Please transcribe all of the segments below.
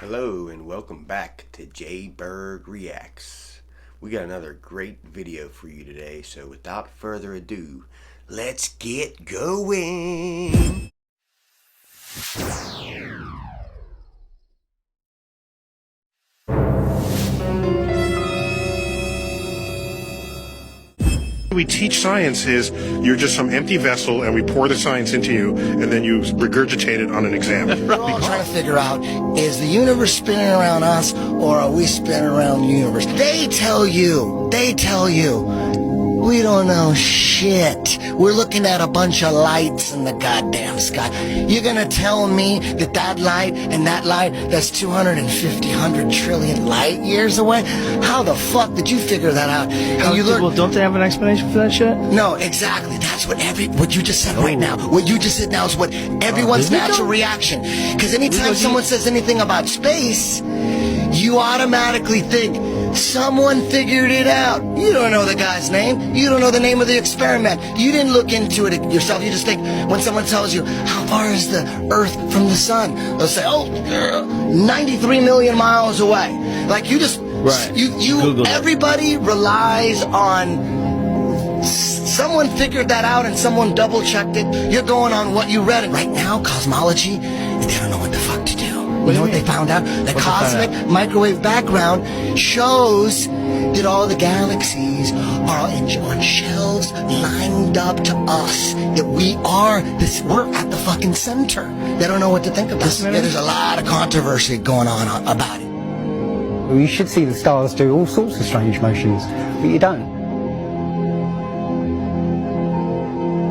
Hello and welcome back to J Berg Reacts. We got another great video for you today, so without further ado, let's get going. We teach science is you're just some empty vessel and we pour the science into you and then you regurgitate it on an exam. We're all trying to figure out, is the universe spinning around us or are we spinning around the universe? They tell you, we don't know shit. We're looking at a bunch of lights in the goddamn sky. You're gonna tell me that that light and that light that's 250, 100 trillion light years away? How the fuck did you figure that out? And Well, don't they have an explanation for that shit? No, exactly. That's what you just said right now. What you just said now is what everyone's natural reaction. Because anytime someone says anything about space, you automatically think someone figured it out. You don't know the guy's name. You don't know the name of the experiment. You didn't look into it yourself. You just think when someone tells you, how far is the Earth from the sun? They'll say, 93 million miles away. Like you just, everybody relies on someone figured that out and someone double checked it. You're going on what you read. And right now, cosmology, they don't know what the fuck to do. You know what they found out? The cosmic microwave background shows that all the galaxies are on shelves lined up to us. That we're at the fucking center. They don't know what to think about it. There's a lot of controversy going on about it. Well, you should see the stars do all sorts of strange motions, but you don't.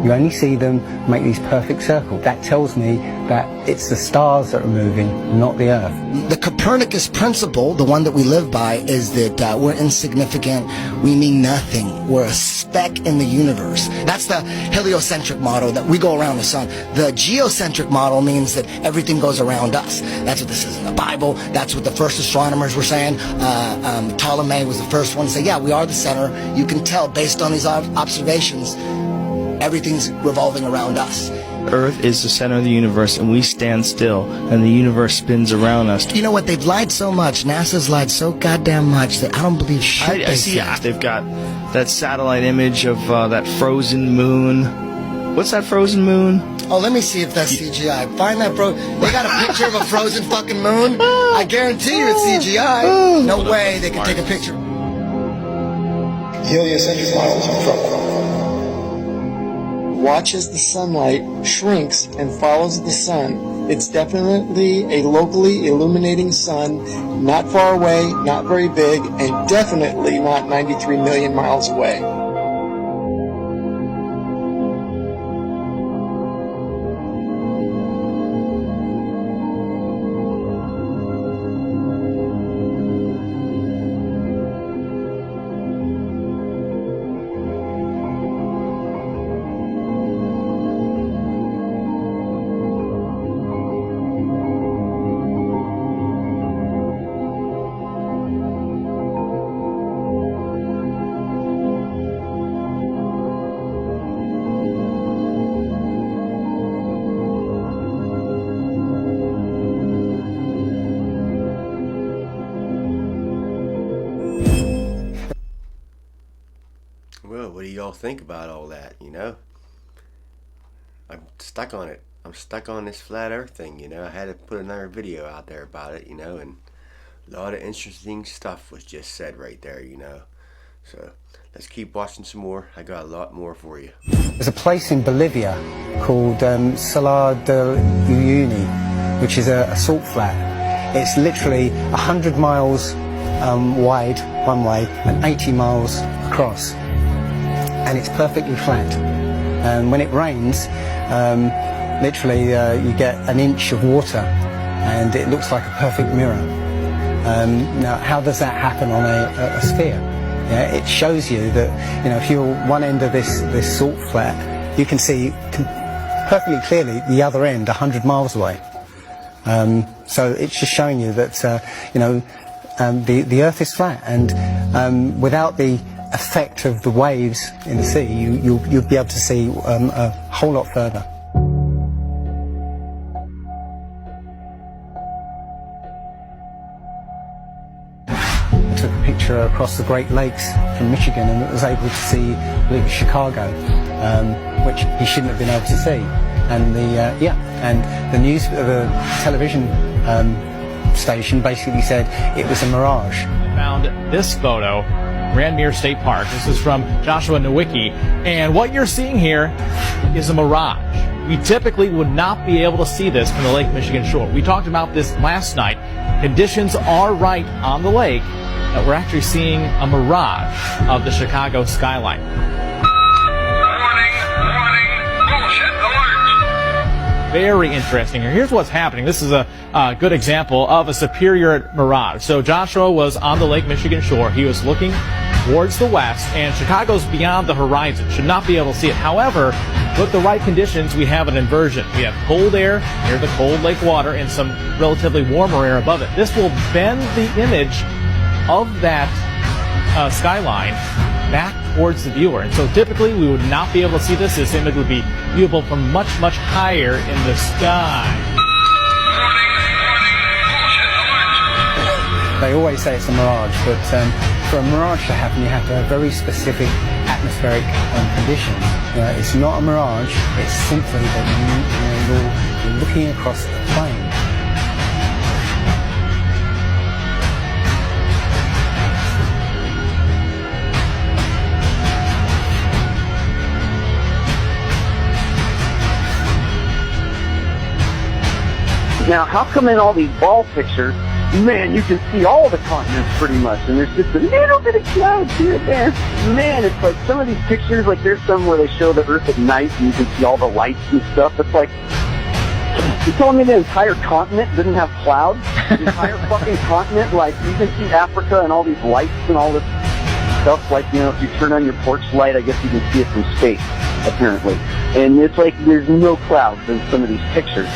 You only see them make these perfect circles. That tells me that it's the stars that are moving, not the Earth. The Copernicus principle, the one that we live by, is that we're insignificant, we mean nothing, we're a speck in the universe. That's the heliocentric model, that we go around the sun. The geocentric model means that everything goes around us. That's what this is in the Bible. That's what the first astronomers were saying. Ptolemy was the first one to say, yeah, we are the center. You can tell based on these observations, everything's revolving around us. Earth is the center of the universe, and we stand still, and the universe spins around us. You know what? They've lied so much. NASA's lied so goddamn much that I don't believe shit. I see. They've got that satellite image of that frozen moon. What's that frozen moon? Oh, let me see if that's CGI. Find that They got a picture of a frozen fucking moon? I guarantee you it's CGI. No way they can take a picture. Heliocentric models are from. Watch as the sunlight shrinks and follows the sun. It's definitely a locally illuminating sun, not far away, not very big, and definitely not 93 million miles away. Well, what do y'all think about all that, you know? I'm stuck on it. I'm stuck on this flat earth thing, you know? I had to put another video out there about it, you know, and a lot of interesting stuff was just said right there, you know? So, let's keep watching some more. I got a lot more for you. There's a place in Bolivia called Salar de Uyuni, which is a salt flat. It's literally 100 miles wide one way and 80 miles across. And it's perfectly flat. And when it rains, literally you get an inch of water and it looks like a perfect mirror. Now, how does that happen on a sphere? Yeah, it shows you that, you know, if you're one end of this salt flat, you can see perfectly clearly the other end 100 miles away. So it's just showing you that, you know, the Earth is flat, and without the effect of the waves in the sea, you'll be able to see a whole lot further. picture across the Great Lakes from Michigan and was able to see, I believe, Chicago, which he shouldn't have been able to see. And the news, the television station basically said it was a mirage. I found this photo, Grandmere State Park. This is from Joshua Nowicki, and what you're seeing here is a mirage. We typically would not be able to see this from the Lake Michigan shore. We talked about this last night. Conditions are right on the lake that we're actually seeing a mirage of the Chicago skyline. Very interesting here. Here's what's happening. This is a good example of a superior mirage. So Joshua was on the Lake Michigan shore. He was looking towards the west, and Chicago's beyond the horizon. Should not be able to see it. However, with the right conditions, we have an inversion. We have cold air near the cold lake water and some relatively warmer air above it. This will bend the image of that skyline back towards the viewer. And so typically we would not be able to see this. This image would be viewable from much, much higher in the sky. They always say it's a mirage, but for a mirage to happen, you have to have very specific atmospheric conditions. It's not a mirage, it's simply that you're looking across the plain. Now, how come in all these ball pictures, man, you can see all the continents pretty much, and there's just a little bit of clouds here and there. Man, it's like some of these pictures, like there's some where they show the Earth at night, and you can see all the lights and stuff. It's like, you telling me the entire continent didn't have clouds? The entire fucking continent, like, you can see Africa and all these lights and all this stuff, like, if you turn on your porch light, I guess you can see it from space, apparently. And it's like, there's no clouds in some of these pictures.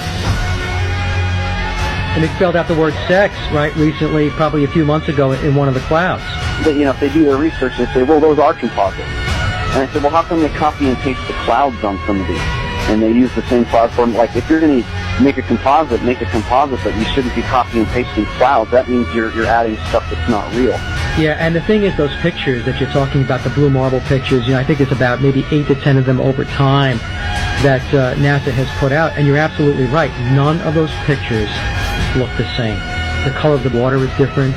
And they spelled out the word sex, right, recently, probably a few months ago in one of the clouds. But, if they do their research, they say, well, those are composites. And I said, well, how come they copy and paste the clouds on some of these? And they use the same cloud form. Like, if you're going to make a composite, but you shouldn't be copying and pasting clouds. That means you're adding stuff that's not real. Yeah, and the thing is, those pictures that you're talking about, the blue marble pictures, I think it's about maybe 8 to 10 of them over time that NASA has put out. And you're absolutely right. None of those pictures look the same. The color of the water is different.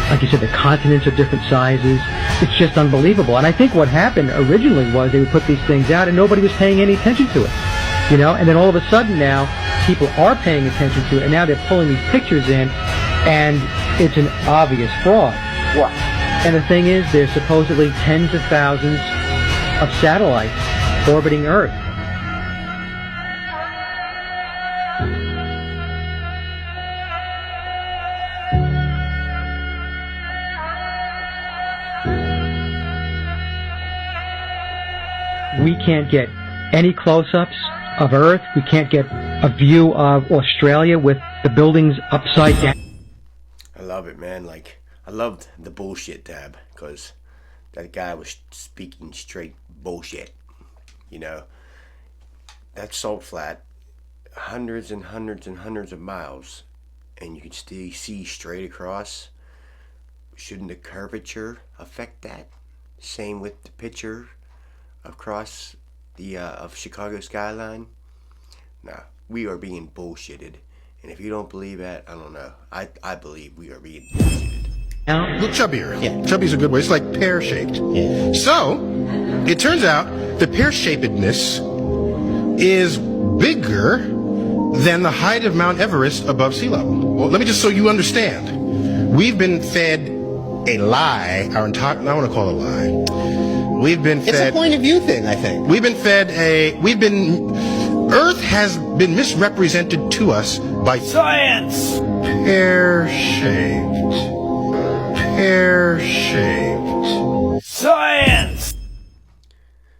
Like you said, the continents are different sizes. It's just unbelievable. And I think what happened originally was they would put these things out and nobody was paying any attention to it. And then all of a sudden now, people are paying attention to it, and now they're pulling these pictures in, and it's an obvious fraud. What? And the thing is, there's supposedly tens of thousands of satellites orbiting Earth. We can't get any close-ups of Earth. We can't get a view of Australia with the buildings upside down. I love it, man. Like, I loved the bullshit tab because that guy was speaking straight bullshit. That salt flat, hundreds and hundreds and hundreds of miles, and you can still see straight across. Shouldn't the curvature affect that? Same with the picture across the of Chicago skyline. Nah, we are being bullshitted, and if you don't believe that, I don't know. I believe we are being bullshitted. A little chubbier. Yeah. Chubby's a good way. It's like pear-shaped. Yeah. So, it turns out the pear-shapedness is bigger than the height of Mount Everest above sea level. Well, let me just so you understand. We've been fed a lie our entire... I want to call it a lie. We've been fed... It's a point of view thing, I think. We've been fed Earth has been misrepresented to us by... Science! Pear-shaped. Pear-shaped. Science!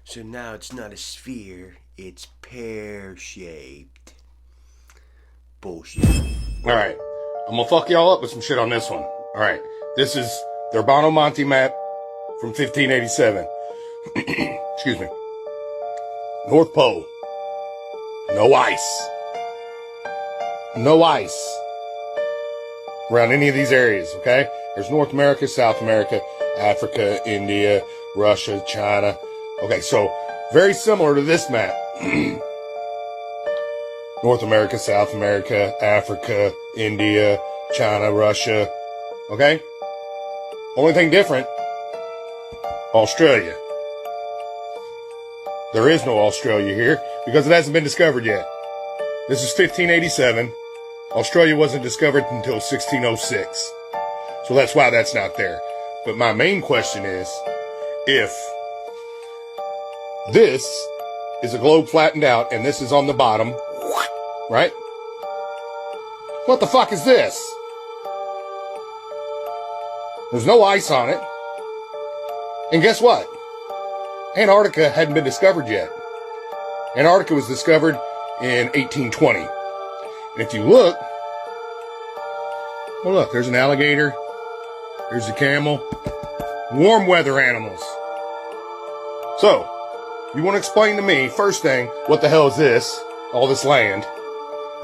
So now it's not a sphere, it's pear-shaped. Bullshit. Alright, I'm gonna fuck y'all up with some shit on this one. Alright, this is the Urbano Monte map from 1587. Excuse me. North Pole. No ice. No ice around any of these areas, okay? There's North America, South America, Africa, India, Russia, China. Okay, so very similar to this map. North America, South America, Africa, India, China, Russia. Okay? Only thing different, Australia. There is no Australia here because it hasn't been discovered yet. This is 1587. Australia wasn't discovered until 1606. So that's why that's not there. But my main question is, if this is a globe flattened out and this is on the bottom, right? What the fuck is this? There's no ice on it. And guess what? Antarctica hadn't been discovered yet. Antarctica was discovered in 1820. And if you look, well, look, there's an alligator. There's a camel. Warm weather animals. So, you want to explain to me, first thing, what the hell is this? All this land.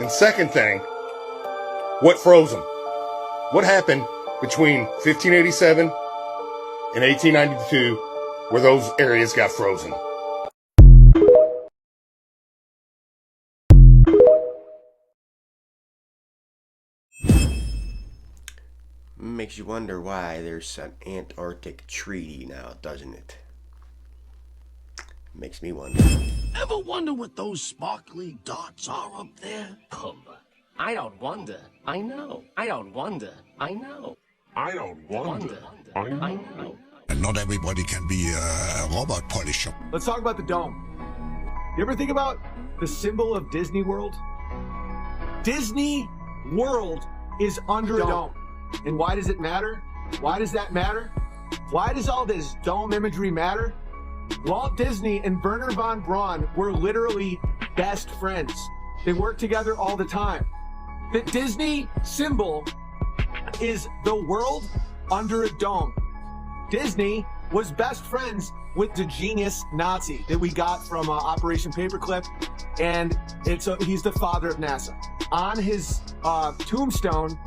And second thing, what froze them? What happened between 1587 and 1892 where those areas got frozen? Makes you wonder why there's an Antarctic treaty now, doesn't it? Makes me wonder. Ever wonder what those sparkly dots are up there? I don't wonder. I know. I don't wonder. I know. I don't wonder. I know. And not everybody can be a robot polisher. Let's talk about the dome. You ever think about the symbol of Disney World? Disney World is under a dome. And why does it matter? Why does that matter? Why does all this dome imagery matter? Walt Disney and Wernher von Braun were literally best friends. They worked together all the time. The Disney symbol is the world under a dome. Disney was best friends with the genius Nazi that we got from Operation Paperclip, and he's the father of NASA. On his tombstone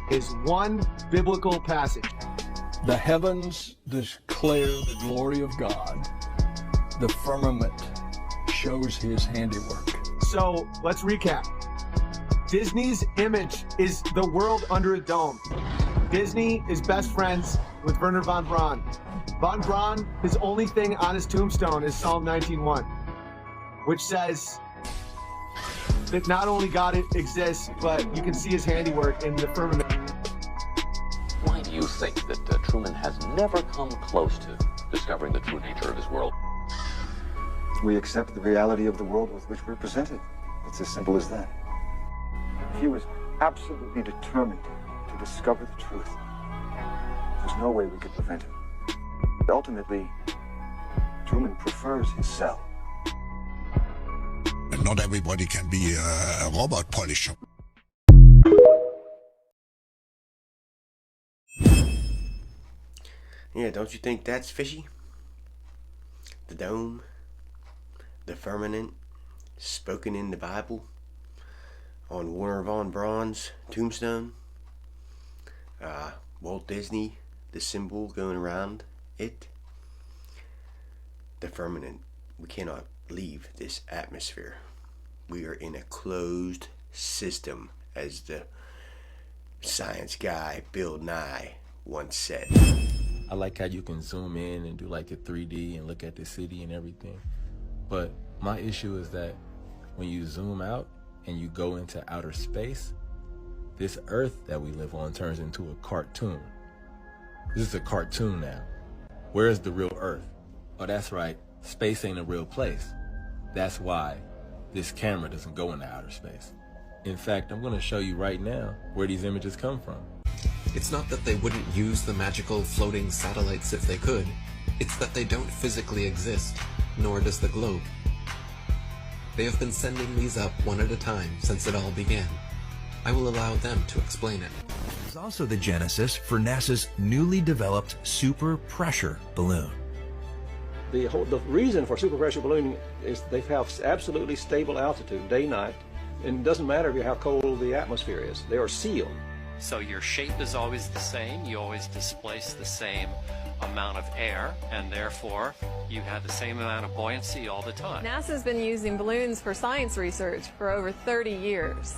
is one biblical passage. The heavens declare the glory of God. The firmament shows his handiwork. So let's recap. Disney's image is the world under a dome. Disney is best friends with Wernher von Braun. Von Braun, his only thing on his tombstone is Psalm 19:1, which says that not only God exists, but you can see his handiwork in the firmament. Why do you think that Truman has never come close to discovering the true nature of his world? We accept the reality of the world with which we're presented. It's as simple as that. He was absolutely determined to discover the truth. There's no way we could prevent him. But ultimately, Truman prefers his cell. And not everybody can be a robot polisher. Yeah, don't you think that's fishy? The dome, the firmament, spoken in the Bible, on Wernher von Braun's tombstone. Walt Disney, the symbol going around it. The firmament. We cannot leave this atmosphere. We are in a closed system, as the science guy Bill Nye once said. I like how you can zoom in and do like a 3D and look at the city and everything. But my issue is that when you zoom out and you go into outer space, this Earth that we live on turns into a cartoon. This is a cartoon now. Where is the real Earth? Oh, that's right. Space ain't a real place. That's why this camera doesn't go into outer space. In fact, I'm going to show you right now where these images come from. It's not that they wouldn't use the magical floating satellites if they could. It's that they don't physically exist, nor does the globe. They have been sending these up one at a time since it all began. I will allow them to explain it. It's also the genesis for NASA's newly developed super pressure balloon. The reason for super pressure ballooning is they have absolutely stable altitude day night, and it doesn't matter how cold the atmosphere is. They are sealed. So your shape is always the same, you always displace the same amount of air, and therefore you have the same amount of buoyancy all the time. NASA's been using balloons for science research for over 30 years.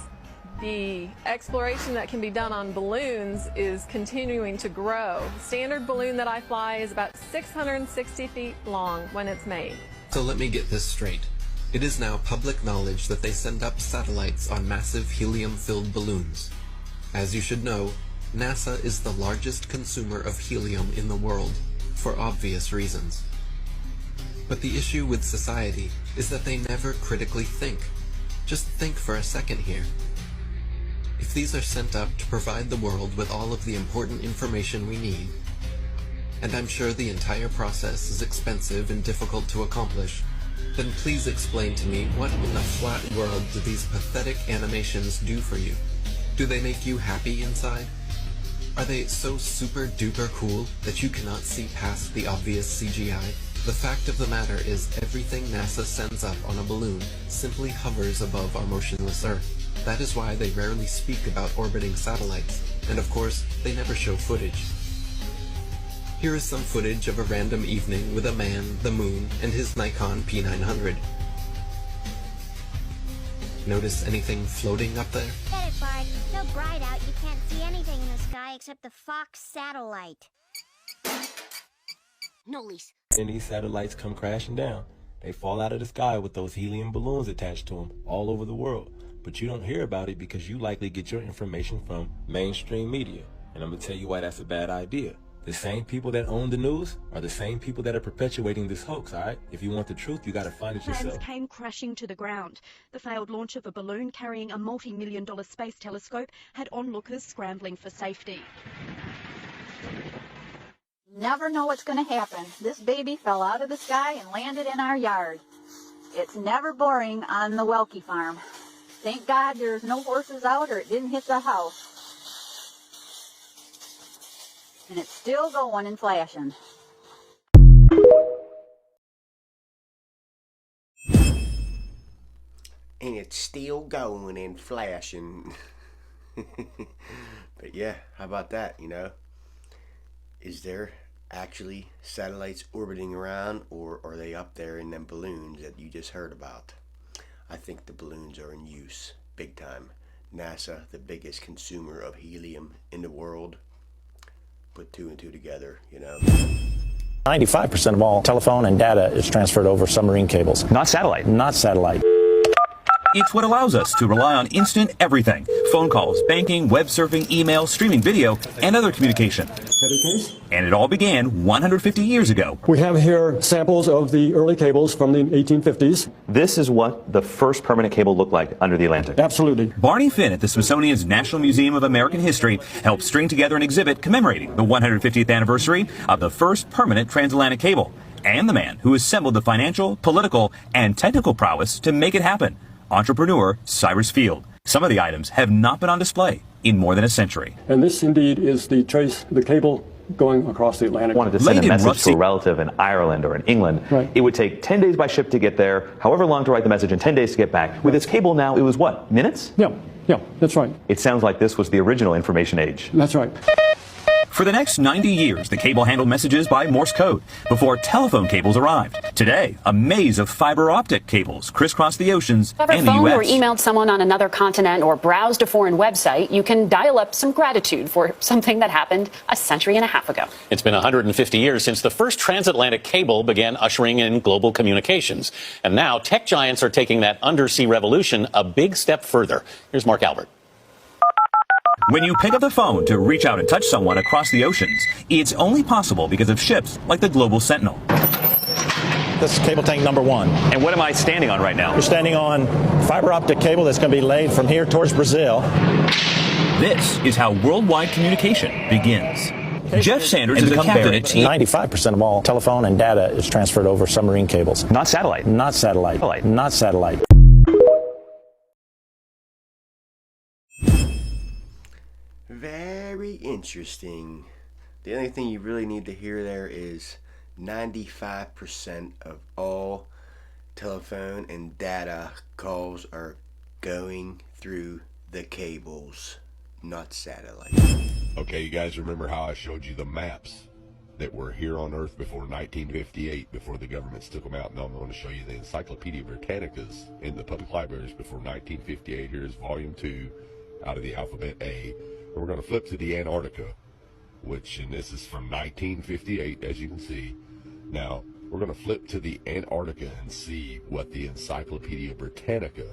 The exploration that can be done on balloons is continuing to grow. The standard balloon that I fly is about 660 feet long when it's made. So let me get this straight. It is now public knowledge that they send up satellites on massive helium-filled balloons. As you should know, NASA is the largest consumer of helium in the world, for obvious reasons. But the issue with society is that they never critically think. Just think for a second here. If these are sent up to provide the world with all of the important information we need, and I'm sure the entire process is expensive and difficult to accomplish, then please explain to me what in the flat world do these pathetic animations do for you? Do they make you happy inside? Are they so super duper cool that you cannot see past the obvious CGI? The fact of the matter is everything NASA sends up on a balloon simply hovers above our motionless Earth. That is why they rarely speak about orbiting satellites, and of course, they never show footage. Here is some footage of a random evening with a man, the moon, and his Nikon P900. Notice anything floating up there? Get it, Bart. So bright out you can't see anything in the sky except the Fox satellite. No, Lise. And these satellites come crashing down. They fall out of the sky with those helium balloons attached to them all over the world. But you don't hear about it because you likely get your information from mainstream media. And I'm going to tell you why that's a bad idea. The same people that own the news are the same people that are perpetuating this hoax, all right? If you want the truth, you got to find it yourself. Plans came crashing to the ground. The failed launch of a balloon carrying a multi-million-dollar space telescope had onlookers scrambling for safety. Never know what's going to happen. This baby fell out of the sky and landed in our yard. It's never boring on the Welke farm. Thank God there's no horses out or it didn't hit the house. And it's still going and flashing. And it's still going and flashing. But yeah, how about that, you know? Is there actually satellites orbiting around, or are they up there in them balloons that you just heard about? I think the balloons are in use, big time. NASA, the biggest consumer of helium in the world. Put two and two together, you know. 95% of all telephone and data is transferred over submarine cables. Not satellite. Not satellite. It's what allows us to rely on instant everything. Phone calls, banking, web surfing, email, streaming video, and other communication. And it all began 150 years ago. We have here samples of the early cables from the 1850s. This is what the first permanent cable looked like under the Atlantic. Absolutely. Barney Finn at the Smithsonian's National Museum of American History helped string together an exhibit commemorating the 150th anniversary of the first permanent transatlantic cable, and the man who assembled the financial, political, and technical prowess to make it happen, entrepreneur Cyrus Field. Some of the items have not been on display in more than a century. And this indeed is the cable going across the Atlantic. Wanted to send a message to a relative in Ireland or in England. Right. It would take 10 days by ship to get there, however long to write the message, and 10 days to get back. With this cable now, it was what, minutes? Yeah, that's right. It sounds like this was the original information age. That's right. For the next 90 years, the cable handled messages by Morse code before telephone cables arrived. Today, a maze of fiber optic cables crisscross the oceans Ever and the phoned or U.S. emailed someone on another continent or browsed a foreign website, you can dial up some gratitude for something that happened a century and a half ago. It's been 150 years since the first transatlantic cable began ushering in global communications. And now tech giants are taking that undersea revolution a big step further. Here's Mark Albert. When you pick up the phone to reach out and touch someone across the oceans, it's only possible because of ships like the Global Sentinel. This is cable tank number 1. And what am I standing on right now? You're standing on fiber optic cable that's going to be laid from here towards Brazil. This is how worldwide communication begins. Jeff Sanders is a captain at 95% of all telephone and data is transferred over submarine cables. Not satellite. Not satellite. Not satellite. Very interesting. The only thing you really need to hear there is 95% of all telephone and data calls are going through the cables. not satellite. Okay, you guys remember how I showed you the maps that were here on Earth before 1958, before the governments took them out? Now I'm going to show you the Encyclopedia Britannicas in the public libraries before 1958. Here's volume 2 out of the alphabet A. And we're going to flip to the Antarctica, and this is from 1958, as you can see. Now, we're going to flip to the Antarctica and see what the Encyclopedia Britannica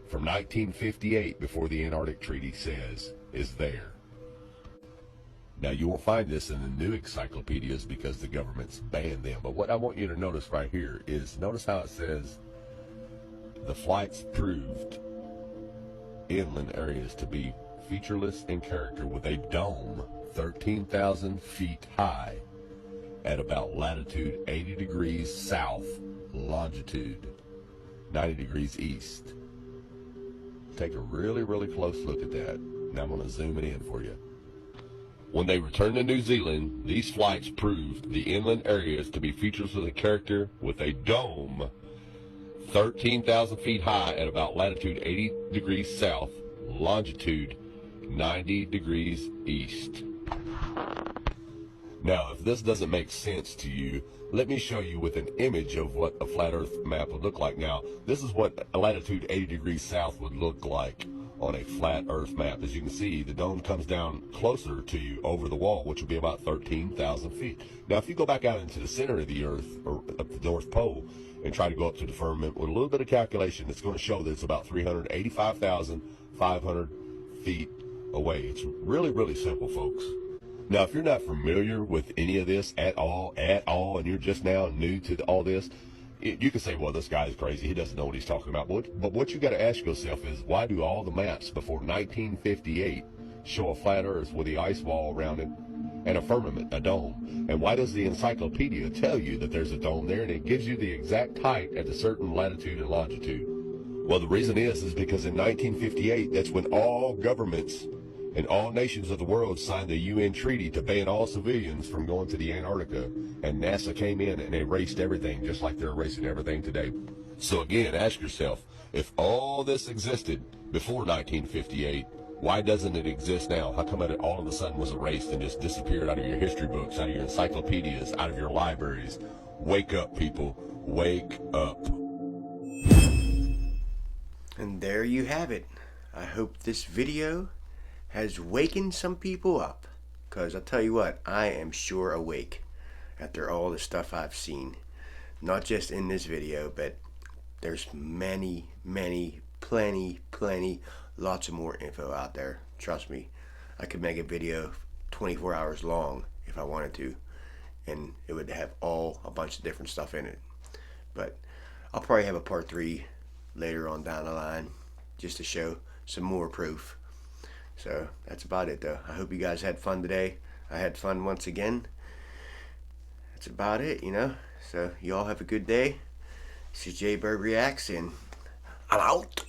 from 1958, before the Antarctic Treaty, says is there. Now, you won't find this in the new encyclopedias because the government's banned them. But what I want you to notice right here is, notice how it says the flights proved inland areas to be featureless in character, with a dome 13,000 feet high at about latitude 80 degrees south, longitude 90 degrees east. Take a really, really close look at that. Now I'm going to zoom it in for you. When they returned to New Zealand, these flights proved the inland areas to be featureless in character, with a dome 13,000 feet high at about latitude 80 degrees south, longitude 90 degrees east. Now, if this doesn't make sense to you, let me show you with an image of what a flat Earth map would look like. Now, this is what latitude 80 degrees south would look like on a flat Earth map. As you can see, the dome comes down closer to you over the wall, which would be about 13,000 feet. Now, if you go back out into the center of the Earth, or up the North Pole, and try to go up to the firmament with a little bit of calculation, it's going to show that it's about 385,500 feet away. It's really, really simple, folks. Now, if you're not familiar with any of this at all, and you're just now new to all this, you can say, well, this guy's crazy. He doesn't know what he's talking about. But what you got to ask yourself is, why do all the maps before 1958 show a flat Earth with the ice wall around it and a firmament, a dome? And why does the encyclopedia tell you that there's a dome there, and it gives you the exact height at a certain latitude and longitude? Well, the reason is because in 1958, that's when all governments and all nations of the world signed the UN treaty to ban all civilians from going to the Antarctica, and NASA came in and erased everything, just like they're erasing everything today. So again, ask yourself, if all this existed before 1958, why doesn't it exist now? How come it all of a sudden was erased and just disappeared out of your history books, out of your encyclopedias, out of your libraries? Wake up, people. Wake up. And there you have it. I hope this video has wakened some people up, because I'll tell you what, I am sure awake after all the stuff I've seen, not just in this video, but there's many, plenty, lots of more info out there. Trust me, I could make a video 24 hours long if I wanted to, and it would have a bunch of different stuff in it. But I'll probably have a part 3 later on down the line, just to show some more proof. So that's about it, though. I hope you guys had fun today. I had fun once again. That's about it, you know. So you all have a good day. This is J Bird Reacts, and I'm out.